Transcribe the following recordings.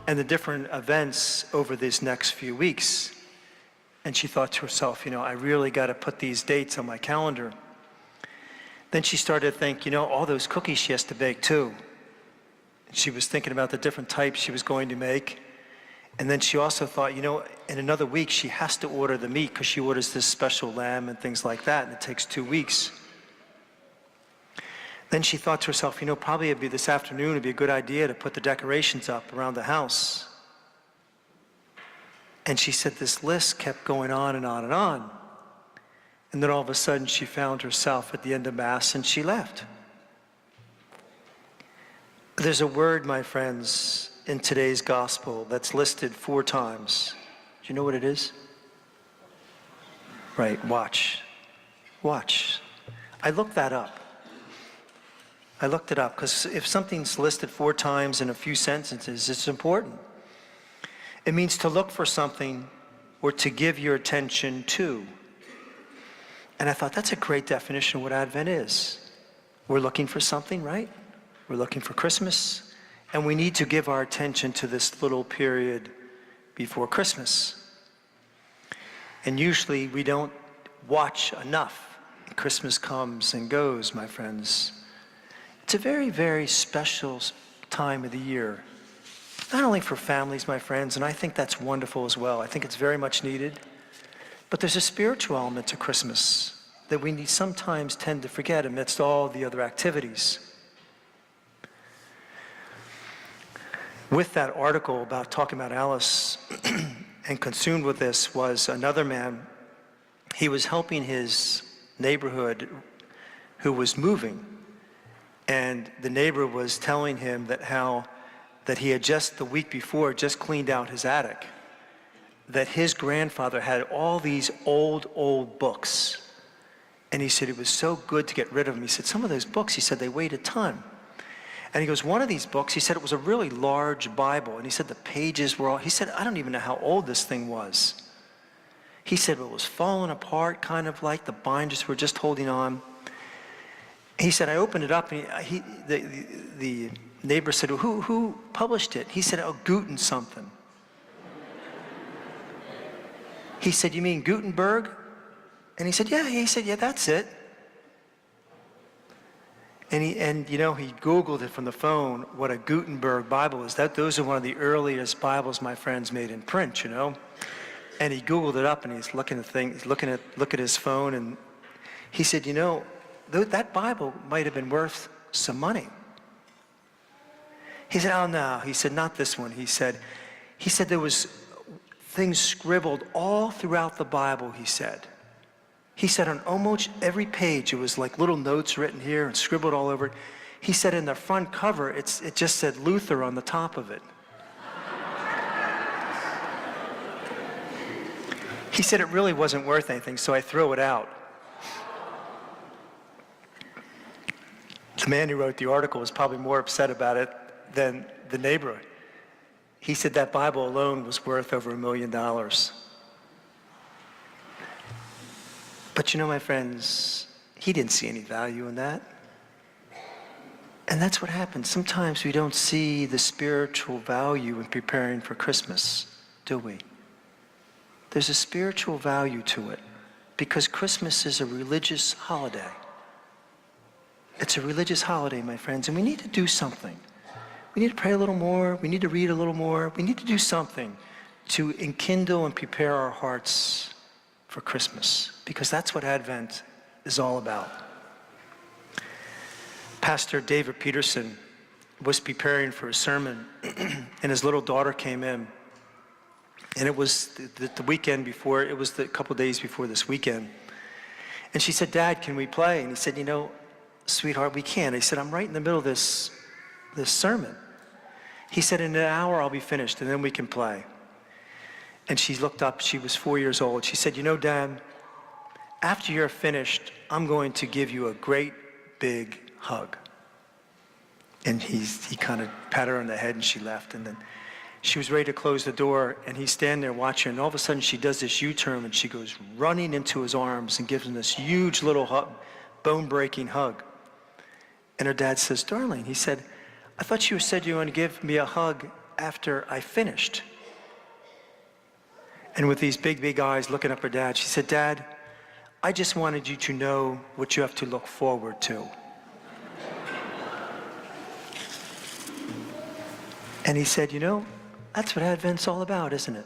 and the different events over these next few weeks. And she thought to herself, I really got to put these dates on my calendar. Then she started to think, all those cookies she has to bake too. She was thinking about the different types she was going to make. And then she also thought, in another week she has to order the meat because she orders this special lamb and things like that, and it takes 2 weeks. Then she thought to herself, probably it'd be this afternoon, it'd be a good idea to put the decorations up around the house. And she said this list kept going on and on and on. And then all of a sudden she found herself at the end of Mass and she left. There's a word, my friends, in today's gospel that's listed 4 times. Do you know what it is? Right, watch. Watch. I looked that up. I looked it up because if something's listed 4 times in a few sentences, it's important. It means to look for something or to give your attention to. And I thought that's a great definition of what Advent is. We're looking for something, right? We're looking for Christmas, and we need to give our attention to this little period before Christmas. And usually we don't watch enough. Christmas comes and goes, my friends. It's a very, very special time of the year. Not only for families, my friends, and I think that's wonderful as well. I think it's very much needed. But there's a spiritual element to Christmas that we sometimes tend to forget amidst all the other activities. With that article about talking about Alice and consumed with this was another man. He was helping his neighborhood who was moving. And the neighbor was telling him that he had just the week before just cleaned out his attic, that his grandfather had all these old books. And he said it was so good to get rid of them. He said some of those books, he said, they weighed a ton. And he goes, one of these books, he said it was a really large Bible. And he said the pages were all, he said, I don't even know how old this thing was. He said it was falling apart, kind of like the binders were just holding on. He said, I opened it up, and the neighbor said, well, who published it? He said, oh, Gutenberg something. He said, you mean Gutenberg? And he said, yeah. He said, yeah, that's it. And he Googled it from the phone, what a Gutenberg Bible is. Those are one of the earliest Bibles my friends made in print, And he Googled it up, and he's looking at things, look at his phone, and he said, that Bible might have been worth some money. He said, oh no. He said, not this one. He said there was things scribbled all throughout the Bible, he said. He said on almost every page, it was like little notes written here and scribbled all over it. He said in the front cover, it just said Luther on the top of it. He said it really wasn't worth anything, so I threw it out. The man who wrote the article was probably more upset about it than the neighbor. He said that Bible alone was worth over $1 million. But my friends, he didn't see any value in that. And that's what happens. Sometimes we don't see the spiritual value in preparing for Christmas, do we? There's a spiritual value to it because Christmas is a religious holiday. It's a religious holiday, my friends, and we need to do something. We need to pray a little more. We need to read a little more. We need to do something to enkindle and prepare our hearts for Christmas, because that's what Advent is all about. Pastor David Peterson was preparing for a sermon, and his little daughter came in. And it was the weekend before, it was the couple days before this weekend. And she said, Dad, can we play? And he said, sweetheart, we can. He said, I'm right in the middle of this sermon. He said, in an hour I'll be finished, and then we can play. And she looked up, she was 4 years old. She said, Dad, after you're finished, I'm going to give you a great big hug. And he kind of patted her on the head, and she left. And then she was ready to close the door, and he's standing there watching, and all of a sudden she does this U-turn, and she goes running into his arms and gives him this huge little hug, bone-breaking hug. And her dad says, darling, he said, I thought you said you were going to give me a hug after I finished. And with these big, big eyes looking up her dad, she said, "Dad, I just wanted you to know what you have to look forward to." And he said, "You know, that's what Advent's all about, isn't it?"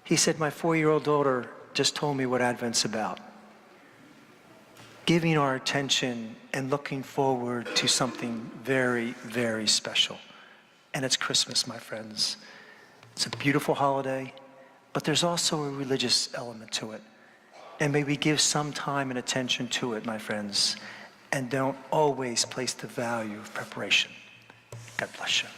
He said, "My 4-year-old daughter just told me what Advent's about. Giving our attention and looking forward to something very, very special. And it's Christmas, my friends. It's a beautiful holiday, but there's also a religious element to it. And may we give some time and attention to it, my friends, and don't always place the value of preparation. God bless you."